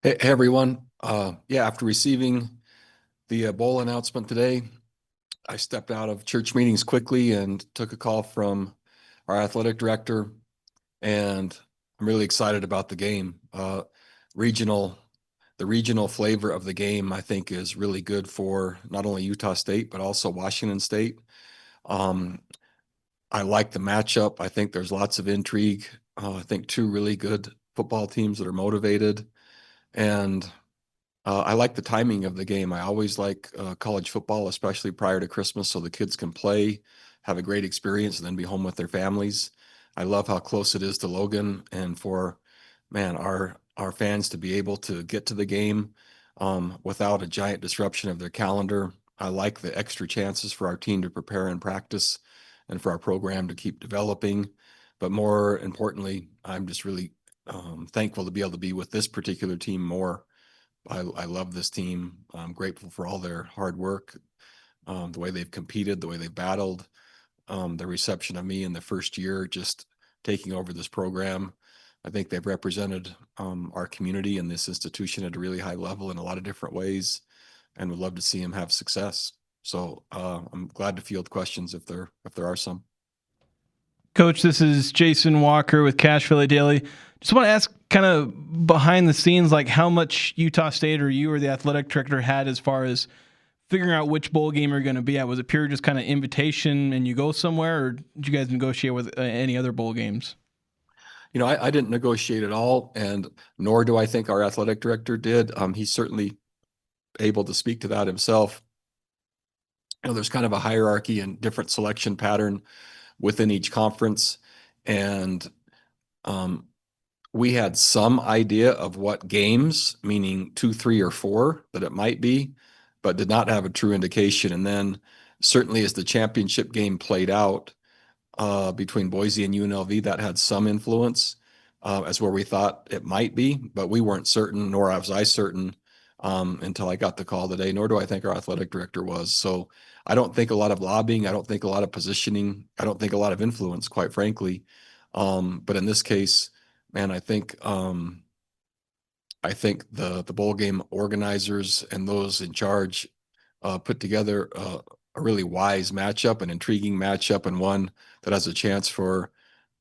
Hey everyone. Yeah, after receiving the bowl announcement today, I stepped out of church meetings quickly and took a call from our athletic director, and I'm really excited about the game. Regional, the regional flavor of the game, I think, is really good for not only Utah State but also Washington State. Um, I like the matchup. I think there's lots of intrigue. I think two really good football teams that are motivated, and I like the timing of the game. I always like college football, especially prior to Christmas, so the kids can play, have a great experience, and then be home with their families. I love how close it is to Logan, and for our fans to be able to get to the game without a giant disruption of their calendar. I like the extra chances for our team to prepare and practice, and for our program to keep developing. But more importantly, I'm just really thankful to be able to be with this particular team more. I love this team. I'm grateful for all their hard work, the way they've competed, the way they've battled, the reception of me in the first year, just taking over this program. I think they've represented our community and this institution at a really high level in a lot of different ways, and would love to see them have success. So I'm glad to field questions if there are some. Coach, this is Jason Walker with Cache Valley Daily. Just want to ask kind of behind the scenes, like how much Utah State or you or the athletic director had as far as figuring out which bowl game you're going to be at. Was it pure just kind of invitation and you go somewhere, or did you guys negotiate with any other bowl games? I didn't negotiate at all, and nor do I think our athletic director did. He's certainly able to speak to that himself. There's kind of a hierarchy and different selection pattern within each conference. And um, we had some idea of what games, meaning two, three, or four, that it might be, but did not have a true indication. And then certainly as the championship game played out between Boise and UNLV, that had some influence as where we thought it might be, but we weren't certain, nor was I certain until I got the call today, nor do I think our athletic director was. So I don't think a lot of lobbying, I don't think a lot of positioning, I don't think a lot of influence, quite frankly. But in this case, man, I think the bowl game organizers and those in charge put together a really wise matchup, an intriguing matchup, and one that has a chance for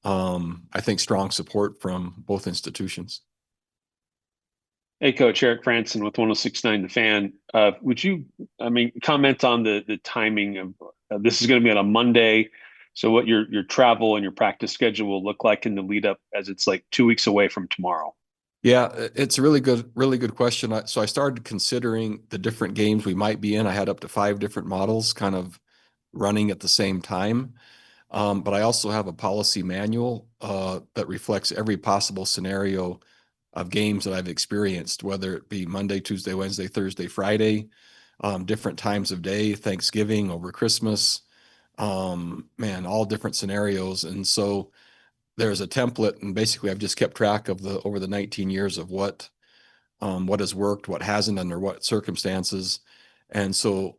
I think strong support from both institutions. Hey, Coach Eric Franson with 106.9 The Fan. Would you, comment on the timing of this is going to be on a Monday. So what your travel and your practice schedule will look like in the lead up as it's like 2 weeks away from tomorrow? Yeah, it's a really good question. So I started considering the different games we might be in. I had up to five different models kind of running at the same time. But I also have a policy manual that reflects every possible scenario of games that I've experienced, whether it be Monday, Tuesday, Wednesday, Thursday, Friday, different times of day, Thanksgiving, over Christmas, man, all different scenarios. And so there's a template, and basically I've just kept track of the over the 19 years of what has worked, what hasn't, under what circumstances. And so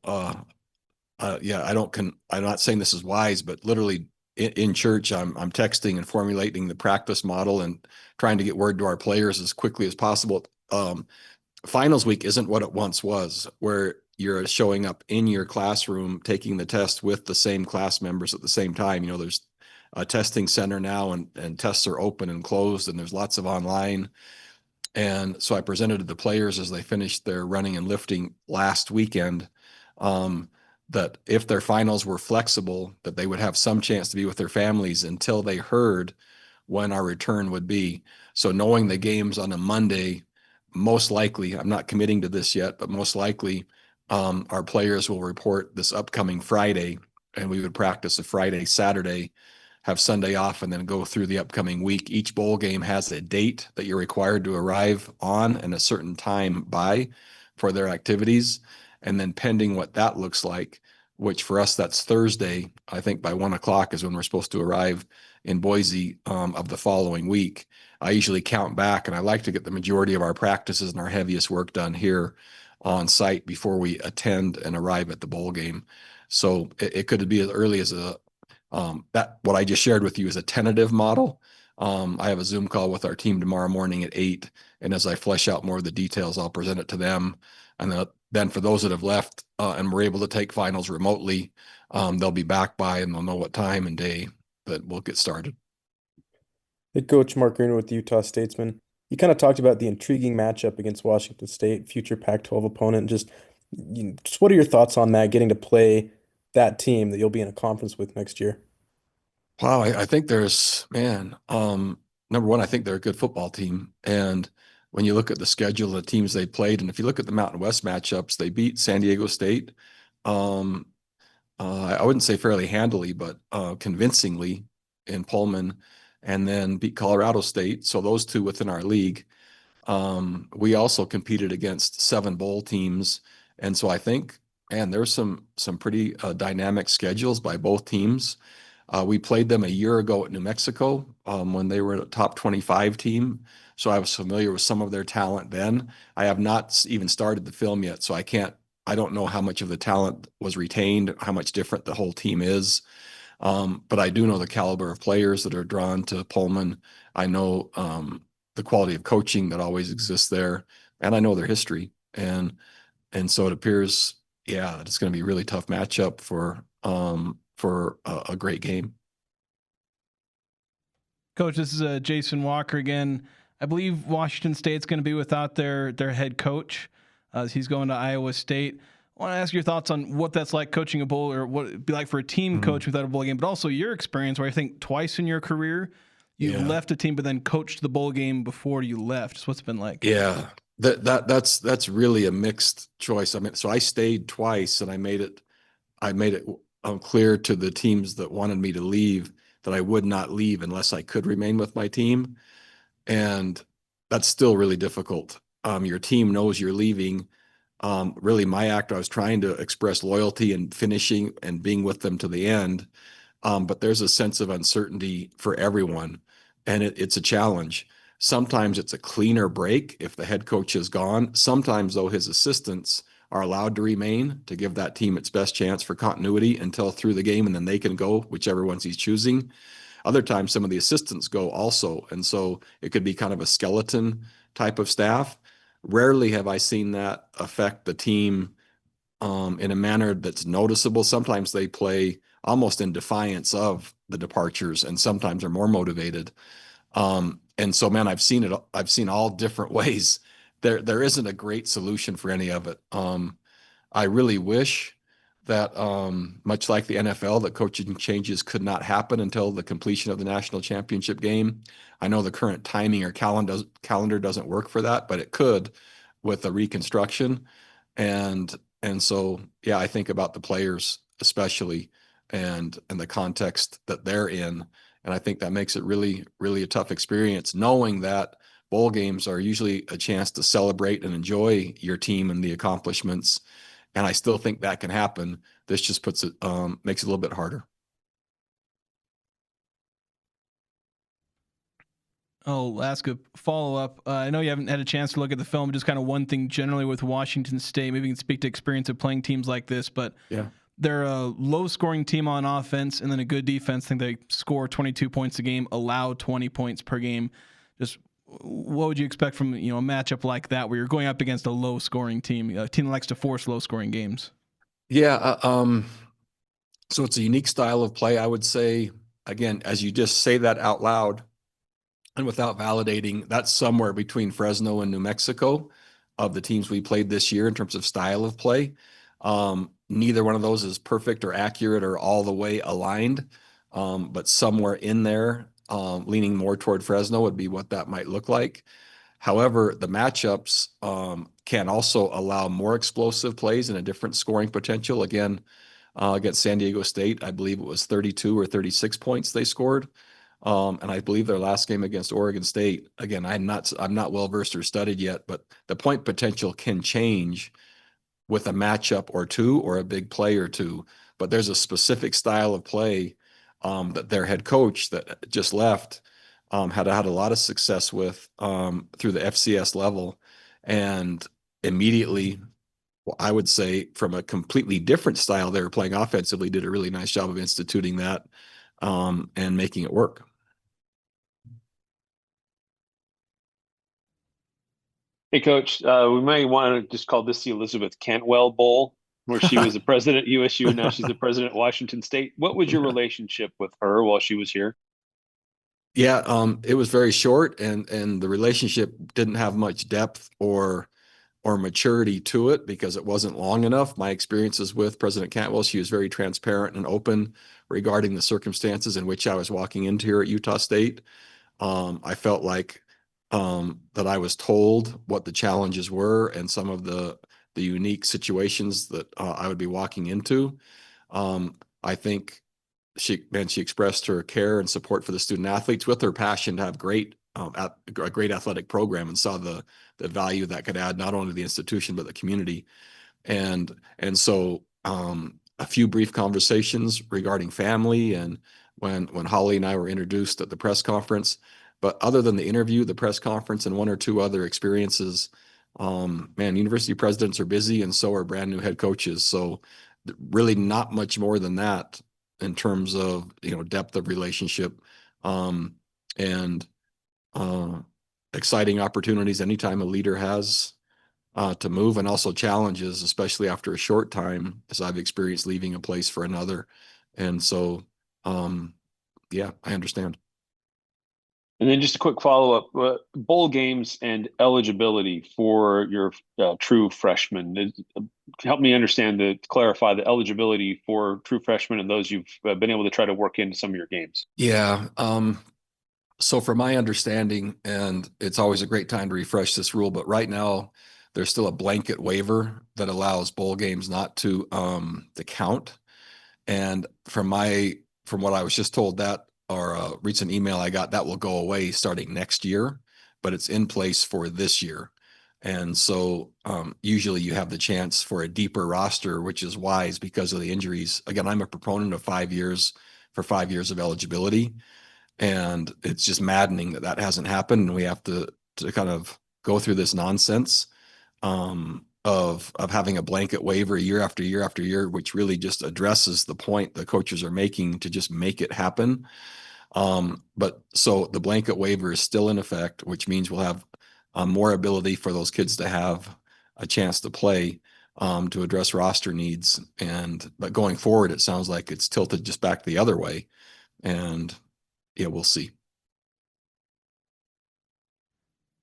yeah, I'm not saying this is wise, but literally in church, I'm texting and formulating the practice model and trying to get word to our players as quickly as possible. Finals week isn't what it once was, where you're showing up in your classroom, taking the test with the same class members at the same time. There's a testing center now, and tests are open and closed, and there's lots of online. And so I presented to the players as they finished their running and lifting last weekend, that if their finals were flexible, that they would have some chance to be with their families until they heard when our return would be. So knowing the games on a Monday, most likely, I'm not committing to this yet, but most likely our players will report this upcoming Friday, and we would practice a Friday, Saturday, have Sunday off, and then go through the upcoming week. Each bowl game has a date that you're required to arrive on and a certain time by for their activities. And then pending what that looks like, which for us, that's Thursday, I think by 1 o'clock is when we're supposed to arrive in Boise of the following week. I usually count back, and I like to get the majority of our practices and our heaviest work done here on site before we attend and arrive at the bowl game. So it could be as early as that what I just shared with you is a tentative model, I have a Zoom call with our team tomorrow morning at 8. And as I flesh out more of the details, I'll present it to them. And then for those that have left and were able to take finals remotely, they'll be back by and they'll know what time and day that we'll get started. Head coach Mark Greenwood with the Utah Statesman. You kind of talked about the intriguing matchup against Washington State, future Pac-12 opponent. Just what are your thoughts on that, getting to play that team that you'll be in a conference with next year? Wow, I think there's, man, number one, I think they're a good football team. And when you look at the schedule of the teams they played, and if you look at the Mountain West matchups, they beat San Diego State. Um, I wouldn't say fairly handily, but convincingly in Pullman, and then beat Colorado State. So those two within our league. We also competed against 7 bowl teams, and so I think, and there's some pretty dynamic schedules by both teams. We played them a year ago at New Mexico when they were a top 25 team. So I was familiar with some of their talent then. I have not even started the film yet, so I don't know how much of the talent was retained, how much different the whole team is. But I do know the caliber of players that are drawn to Pullman. I know the quality of coaching that always exists there, and I know their history. And so it appears, yeah, it's going to be a really tough matchup for a great game. Coach, this is Jason Walker again. I believe Washington State's going to be without their head coach. He's going to Iowa State. I want to ask your thoughts on what that's like coaching a bowl, or what it'd be like for a team coach without a bowl game, but also your experience where I think twice in your career you've left a team but then coached the bowl game before you left. Just what's it been like? Yeah, that's really a mixed choice. I mean, so I stayed twice, and I made it clear to the teams that wanted me to leave that I would not leave unless I could remain with my team. And that's still really difficult. Your team knows you're leaving. Really, my act, I was trying to express loyalty and finishing and being with them to the end. But there's a sense of uncertainty for everyone, and it's a challenge. Sometimes it's a cleaner break if the head coach is gone. Sometimes, though, his assistants are allowed to remain to give that team its best chance for continuity until through the game, and then they can go whichever ones he's choosing. Other times, some of the assistants go also, and so it could be kind of a skeleton type of staff. Rarely have I seen that affect the team in a manner that's noticeable. Sometimes they play almost in defiance of the departures, and sometimes are more motivated. And so, man, I've seen it. I've seen all different ways. There isn't a great solution for any of it. I really wish that, much like the NFL, that coaching changes could not happen until the completion of the national championship game. I know the current timing or calendar doesn't work for that, but it could with a reconstruction. And and so, yeah, I think about the players especially, and the context that they're in. And I think that makes it really, really a tough experience, knowing that bowl games are usually a chance to celebrate and enjoy your team and the accomplishments. And I still think that can happen. This just makes it a little bit harder. I'll ask a follow up. I know you haven't had a chance to look at the film, just kind of one thing generally with Washington State. Maybe you can speak to experience of playing teams like this, but Yeah. they're a low scoring team on offense and then a good defense. I think they score 22 points a game, allow 20 points per game. Just what would you expect from a matchup like that where you're going up against a low scoring team, a team that likes to force low scoring games? Yeah. So it's a unique style of play, I would say. Again, as you just say that out loud, and without validating, that's somewhere between Fresno and New Mexico of the teams we played this year in terms of style of play. Neither one of those is perfect or accurate or all the way aligned, but somewhere in there, leaning more toward Fresno would be what that might look like. However, the matchups can also allow more explosive plays and a different scoring potential. Again, against San Diego State, I believe it was 32 or 36 points they scored. And I believe their last game against Oregon State, again, I'm not well versed or studied yet, but the point potential can change with a matchup or two or a big play or two. But there's a specific style of play that their head coach that just left had a lot of success with through the FCS level, and immediately, well, I would say from a completely different style they were playing offensively, did a really nice job of instituting that and making it work. Hey, Coach, we may want to just call this the Elizabeth Cantwell Bowl, where she was the president at USU and now she's the president at Washington State. What was your relationship with her while she was here? Yeah, it was very short, and the relationship didn't have much depth or maturity to it because it wasn't long enough. My experiences with President Cantwell, she was very transparent and open regarding the circumstances in which I was walking into here at Utah State. I felt like that I was told what the challenges were and some of the unique situations that I would be walking into. I think she expressed her care and support for the student athletes with her passion to have a great athletic program, and saw the value that could add not only to the institution but the community. And so a few brief conversations regarding family, and when Holly and I were introduced at the press conference. But other than the interview, the press conference, and one or two other experiences, man, university presidents are busy, and so are brand new head coaches. So really not much more than that in terms of depth of relationship, and uh, exciting opportunities anytime a leader has to move, and also challenges, especially after a short time, as I've experienced leaving a place for another. And so, yeah, I understand. And then just a quick follow-up, bowl games and eligibility for your true freshmen. Help me understand to clarify the eligibility for true freshmen and those you've been able to try to work into some of your games. Yeah. So from my understanding, and it's always a great time to refresh this rule, but right now there's still a blanket waiver that allows bowl games not to count. And from what I was just told, that or a recent email I got, that will go away starting next year, but it's in place for this year. And so usually you have the chance for a deeper roster, which is wise because of the injuries. Again, I'm a proponent of 5 years for 5 years of eligibility, and it's just maddening that that hasn't happened, and we have to kind of go through this nonsense of having a blanket waiver year after year after year, which really just addresses the point the coaches are making to just make it happen. But so the blanket waiver is still in effect, which means we'll have more ability for those kids to have a chance to play, to address roster needs. But going forward, it sounds like it's tilted just back the other way. And yeah, we'll see.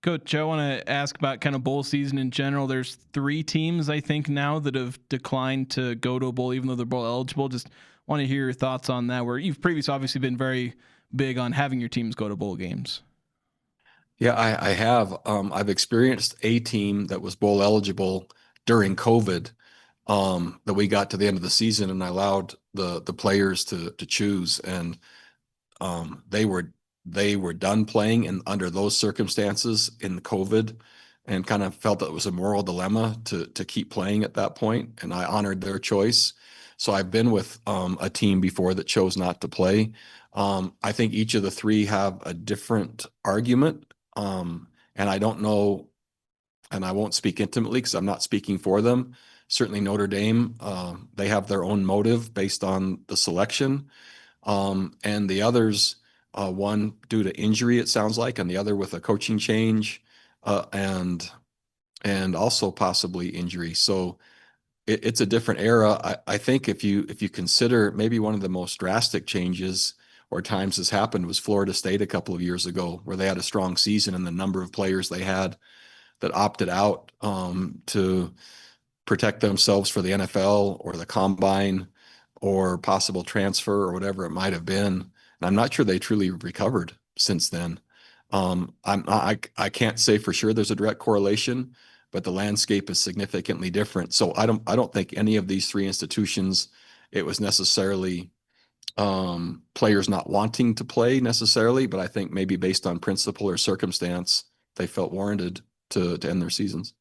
Coach, I want to ask about kind of bowl season in general. There's 3 teams, I think, now that have declined to go to a bowl, even though they're bowl eligible. Just want to hear your thoughts on that, where you've previously obviously been very big on having your teams go to bowl games. Yeah, I have. I've experienced a team that was bowl eligible during COVID, that we got to the end of the season and I allowed the players to choose, and they were done playing and under those circumstances in COVID, and kind of felt that it was a moral dilemma to keep playing at that point, and I honored their choice. So I've been with a team before that chose not to play. I think each of the three have a different argument, and I don't know, and I won't speak intimately because I'm not speaking for them. Certainly Notre Dame, they have their own motive based on the selection. And the others, one due to injury, it sounds like, and the other with a coaching change, and also possibly injury. So it's a different era. I think if you consider, maybe one of the most drastic changes or times this happened was Florida State a couple of years ago, where they had a strong season and the number of players they had that opted out to protect themselves for the NFL or the combine or possible transfer or whatever it might have been. And I'm not sure they truly recovered since then. I can't say for sure there's a direct correlation, but the landscape is significantly different. So I don't think any of these three institutions, it was necessarily players not wanting to play necessarily, but I think maybe based on principle or circumstance, they felt warranted to end their seasons.